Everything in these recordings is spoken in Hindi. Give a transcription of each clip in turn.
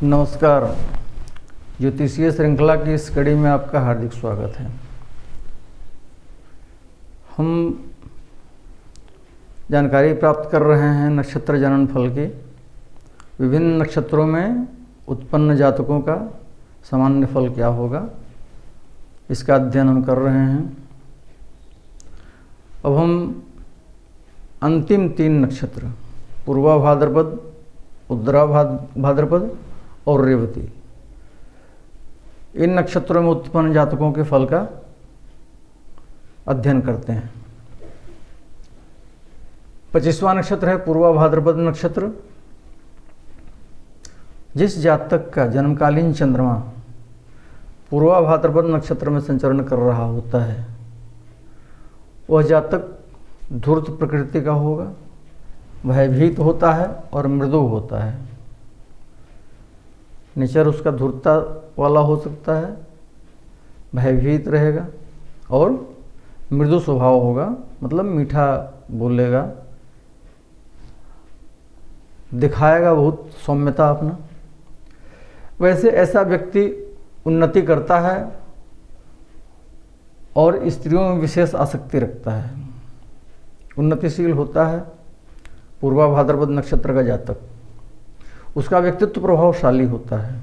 नमस्कार। ज्योतिषीय श्रृंखला की इस कड़ी में आपका हार्दिक स्वागत है। हम जानकारी प्राप्त कर रहे हैं नक्षत्र जनन फल की। विभिन्न नक्षत्रों में उत्पन्न जातकों का सामान्य फल क्या होगा, इसका अध्ययन हम कर रहे हैं। अब हम अंतिम 3 नक्षत्र पूर्वा भाद्रपद, उत्तरा भाद्रपद और रेवती, इन नक्षत्रों में उत्पन्न जातकों के फल का अध्ययन करते हैं। 25वां नक्षत्र है पूर्वा भाद्रपद नक्षत्र। जिस जातक का जन्मकालीन चंद्रमा पूर्वा भाद्रपद नक्षत्र में संचरण कर रहा होता है, वह जातक धूर्त प्रकृति का होगा, भयभीत होता है और मृदु होता है। नेचर उसका धूर्तता वाला हो सकता है, भयभीत रहेगा और मृदु स्वभाव होगा, मतलब मीठा बोलेगा, दिखाएगा बहुत सौम्यता अपना। वैसे ऐसा व्यक्ति उन्नति करता है और स्त्रियों में विशेष आसक्ति रखता है, उन्नतिशील होता है। पूर्वा भाद्रपद नक्षत्र का जातक, उसका व्यक्तित्व प्रभावशाली होता है,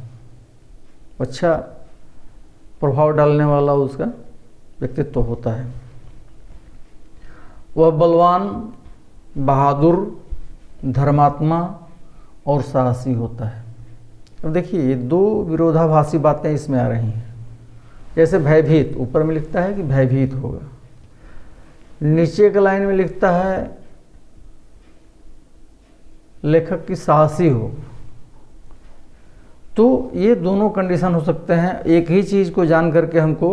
अच्छा प्रभाव डालने वाला उसका व्यक्तित्व होता है। वह बलवान, बहादुर, धर्मात्मा और साहसी होता है। अब देखिए, ये 2 विरोधाभासी बातें इसमें आ रही हैं। जैसे भयभीत, ऊपर में लिखता है कि भयभीत होगा, नीचे के लाइन में लिखता है लेखक की साहसी हो। तो ये दोनों कंडीशन हो सकते हैं। एक ही चीज़ को जान करके हमको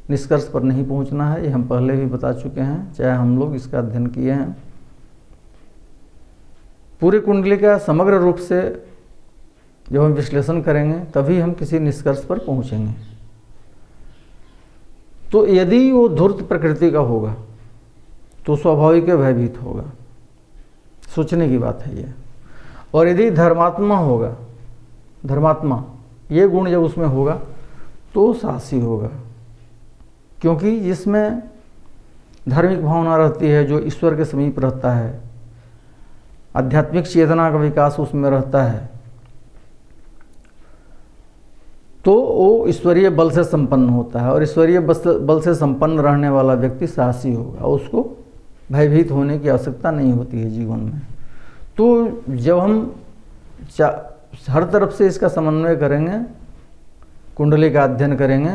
निष्कर्ष पर नहीं पहुंचना है, ये हम पहले भी बता चुके हैं, चाहे हम लोग इसका अध्ययन किए हैं। पूरी कुंडली का समग्र रूप से जब हम विश्लेषण करेंगे तभी हम किसी निष्कर्ष पर पहुंचेंगे। तो यदि वो धूर्त प्रकृति का होगा तो स्वाभाविक भयभीत होगा, सोचने की बात है ये। और यदि धर्मात्मा होगा, धर्मात्मा ये गुण जब उसमें होगा तो साहसी होगा, क्योंकि जिसमें धार्मिक भावना रहती है, जो ईश्वर के समीप रहता है, आध्यात्मिक चेतना का विकास उसमें रहता है, तो वो ईश्वरीय बल से संपन्न होता है। और ईश्वरीय बल से संपन्न रहने वाला व्यक्ति साहसी होगा, उसको भयभीत होने की आवश्यकता नहीं होती है जीवन में। तो जब हम हर तरफ से इसका समन्वय करेंगे, कुंडली का अध्ययन करेंगे,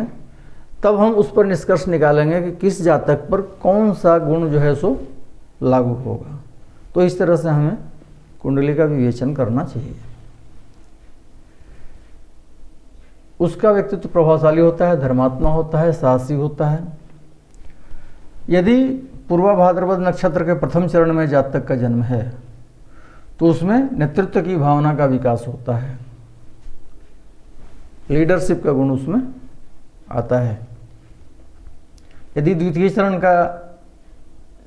तब हम उस पर निष्कर्ष निकालेंगे कि किस जातक पर कौन सा गुण जो है सो लागू होगा। तो इस तरह से हमें कुंडली का विवेचन करना चाहिए। उसका व्यक्तित्व प्रभावशाली होता है, धर्मात्मा होता है, साहसी होता है। यदि पूर्वा भाद्रपद नक्षत्र के प्रथम चरण में जातक का जन्म है तो उसमें नेतृत्व की भावना का विकास होता है, लीडरशिप का गुण उसमें आता है। यदि द्वितीय चरण का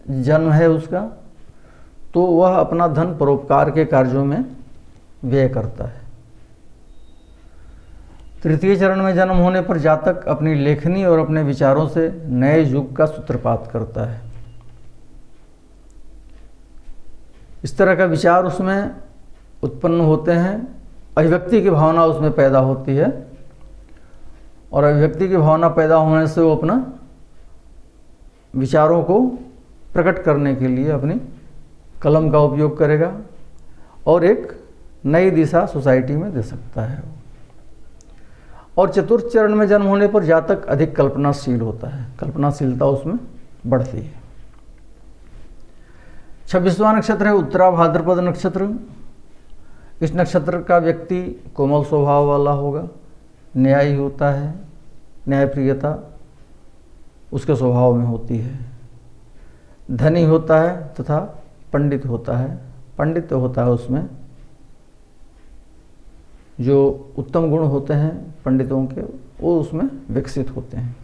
जन्म है उसका, तो वह अपना धन परोपकार के कार्यों में व्यय करता है। तृतीय चरण में जन्म होने पर जातक अपनी लेखनी और अपने विचारों से नए युग का सूत्रपात करता है। इस तरह का विचार उसमें उत्पन्न होते हैं, अभिव्यक्ति की भावना उसमें पैदा होती है, और अभिव्यक्ति की भावना पैदा होने से वो अपना विचारों को प्रकट करने के लिए अपनी कलम का उपयोग करेगा और एक नई दिशा सोसाइटी में दे सकता है। और चतुर्थ चरण में जन्म होने पर जातक अधिक कल्पनाशील होता है, कल्पनाशीलता उसमें बढ़ती है। 26वां नक्षत्र है उत्तरा भाद्रपद नक्षत्र। इस नक्षत्र का व्यक्ति कोमल स्वभाव वाला होगा, न्यायी होता है, न्यायप्रियता उसके स्वभाव में होती है, धनी होता है तथा पंडित होता है। पंडित होता है उसमें जो उत्तम गुण होते हैं पंडितों के, वो उसमें विकसित होते हैं।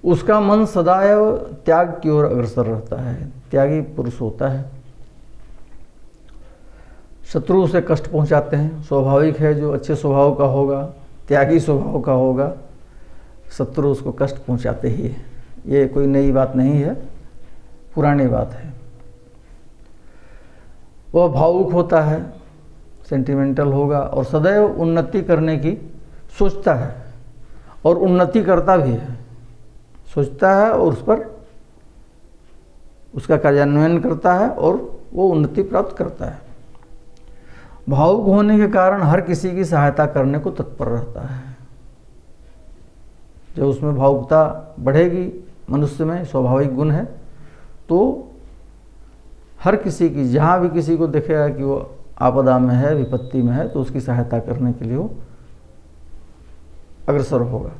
उसका मन सदैव त्याग की ओर अग्रसर रहता है, त्यागी पुरुष होता है। शत्रु उसे कष्ट पहुंचाते हैं, स्वाभाविक है, जो अच्छे स्वभाव का होगा, त्यागी स्वभाव का होगा, शत्रु उसको कष्ट पहुंचाते ही है। ये कोई नई बात नहीं है, पुरानी बात है। वह भावुक होता है, सेंटिमेंटल होगा और सदैव उन्नति करने की सोचता है और उन्नति करता भी है, सोचता है और उस पर उसका कार्यान्वयन करता है और वो उन्नति प्राप्त करता है। भावुक होने के कारण हर किसी की सहायता करने को तत्पर रहता है। जब उसमें भावुकता बढ़ेगी, मनुष्य में स्वाभाविक गुण है, तो हर किसी की, जहाँ भी किसी को दिखेगा कि वो आपदा में है, विपत्ति में है, तो उसकी सहायता करने के लिए वो अग्रसर होगा।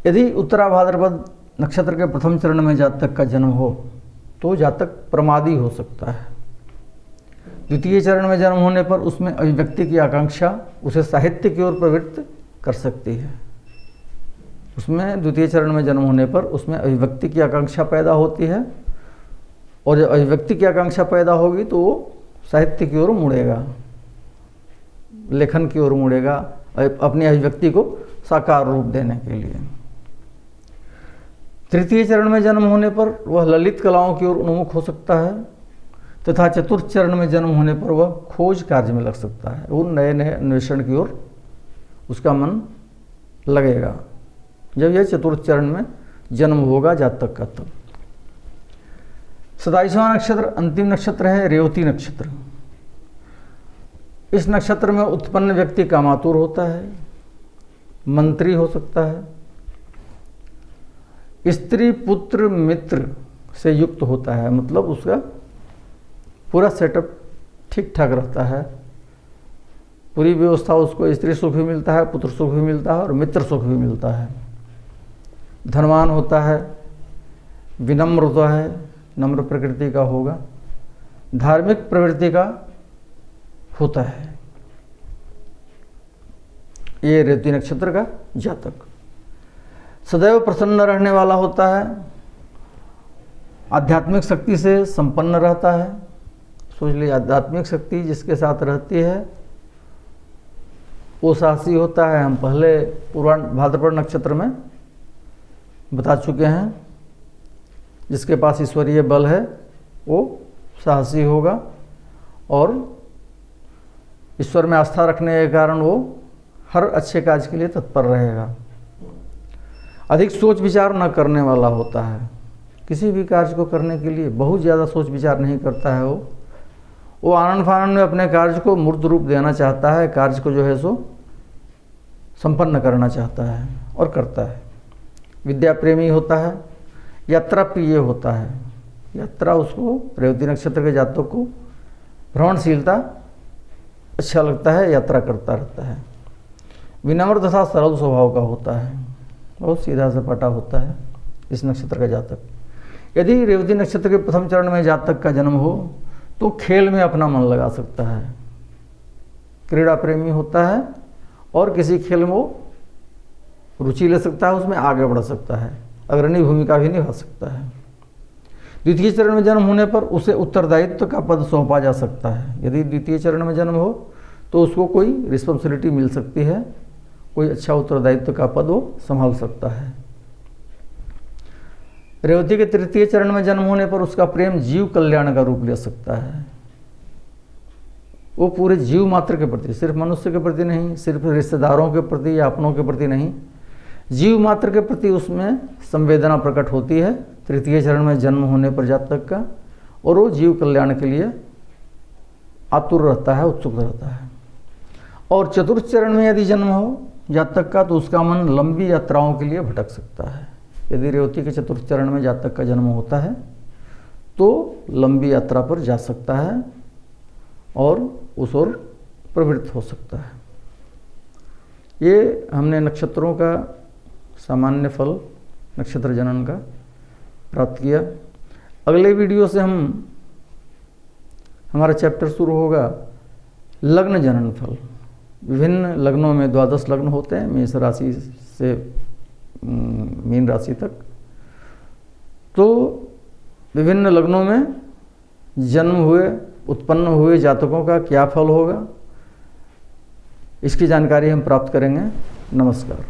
यदि उत्तरा भाद्रपद नक्षत्र के प्रथम चरण में जातक का जन्म हो तो जातक प्रमादी हो सकता है। द्वितीय चरण में जन्म होने पर उसमें अभिव्यक्ति की आकांक्षा उसे साहित्य की ओर प्रवृत्त कर सकती है। उसमें द्वितीय चरण में जन्म होने पर उसमें अभिव्यक्ति की आकांक्षा पैदा होती है और जब अभिव्यक्ति की आकांक्षा पैदा होगी तो वो साहित्य की ओर मुड़ेगा, लेखन की ओर मुड़ेगा, अपनी अभिव्यक्ति को साकार रूप देने के लिए। तृतीय चरण में जन्म होने पर वह ललित कलाओं की ओर उन्मुख हो सकता है तथा चतुर्थ चरण में जन्म होने पर वह खोज कार्य में लग सकता है। वो नए नए अन्वेषण की ओर उसका मन लगेगा जब यह चतुर्थ चरण में जन्म होगा जातक का। तब 27वां नक्षत्र अंतिम नक्षत्र है रेवती नक्षत्र। इस नक्षत्र में उत्पन्न व्यक्ति कामातुर होता है, मंत्री हो सकता है, स्त्री पुत्र मित्र से युक्त होता है, मतलब उसका पूरा सेटअप ठीक ठाक रहता है, पूरी व्यवस्था उसको, स्त्री सुख भी मिलता है, पुत्र सुख भी मिलता है और मित्र सुख भी मिलता है। धनवान होता है, विनम्र होता है, नम्र प्रकृति का होगा, धार्मिक प्रवृत्ति का होता है। ये रेवती नक्षत्र का जातक सदैव प्रसन्न रहने वाला होता है, आध्यात्मिक शक्ति से संपन्न रहता है। सोच लीजिए, आध्यात्मिक शक्ति जिसके साथ रहती है वो साहसी होता है। हम पहले पूर्वाण भाद्रपद नक्षत्र में बता चुके हैं, जिसके पास ईश्वरीय बल है वो साहसी होगा और ईश्वर में आस्था रखने के कारण वो हर अच्छे कार्य के लिए तत्पर रहेगा। अधिक सोच विचार न करने वाला होता है, किसी भी कार्य को करने के लिए बहुत ज़्यादा सोच विचार नहीं करता है। वो आनंद फानंद में अपने कार्य को मूर्त रूप देना चाहता है, कार्य को जो है सो संपन्न करना चाहता है और करता है। विद्या प्रेमी होता है, यात्रा प्रिय होता है। यात्रा उसको, रेवती नक्षत्र के जातकों को भ्रमणशीलता अच्छा लगता है, यात्रा करता रहता है। विनम्र तथा सरल स्वभाव का होता है, बहुत सीधा सपाटा होता है इस नक्षत्र का जातक। यदि रेवती नक्षत्र के प्रथम चरण में जातक का जन्म हो तो खेल में अपना मन लगा सकता है, क्रीड़ा प्रेमी होता है और किसी खेल में वो रुचि ले सकता है, उसमें आगे बढ़ सकता है, अग्रणी भूमिका भी निभा सकता है। द्वितीय चरण में जन्म होने पर उसे उत्तरदायित्व का पद सौंपा जा सकता है। यदि द्वितीय चरण में जन्म हो तो उसको कोई रिस्पॉन्सिबिलिटी मिल सकती है, कोई अच्छा उत्तरदायित्व का पद वो संभाल सकता है। रेवती के तृतीय चरण में जन्म होने पर उसका प्रेम जीव कल्याण का रूप ले सकता है। वो पूरे जीव मात्र के प्रति, सिर्फ मनुष्य के प्रति नहीं, सिर्फ रिश्तेदारों के प्रति या अपनों के प्रति नहीं, जीव मात्र के प्रति उसमें संवेदना प्रकट होती है तृतीय चरण में जन्म होने पर जातक का, और वो जीव कल्याण के लिए आतुर रहता है, उत्सुक रहता है। और चतुर्थ चरण में यदि जन्म हो जातक का तो उसका मन लंबी यात्राओं के लिए भटक सकता है। यदि रेवती के चतुर्थ चरण में जातक का जन्म होता है तो लंबी यात्रा पर जा सकता है और उस ओर प्रवृत्त हो सकता है। ये हमने नक्षत्रों का सामान्य फल नक्षत्र जनन का प्राप्त किया। अगले वीडियो से हमारा चैप्टर शुरू होगा लग्न जनन फल। विभिन्न लग्नों में 12 लग्न होते हैं, मेष राशि से मीन राशि तक। तो विभिन्न लग्नों में जन्म हुए उत्पन्न हुए जातकों का क्या फल होगा, इसकी जानकारी हम प्राप्त करेंगे। नमस्कार।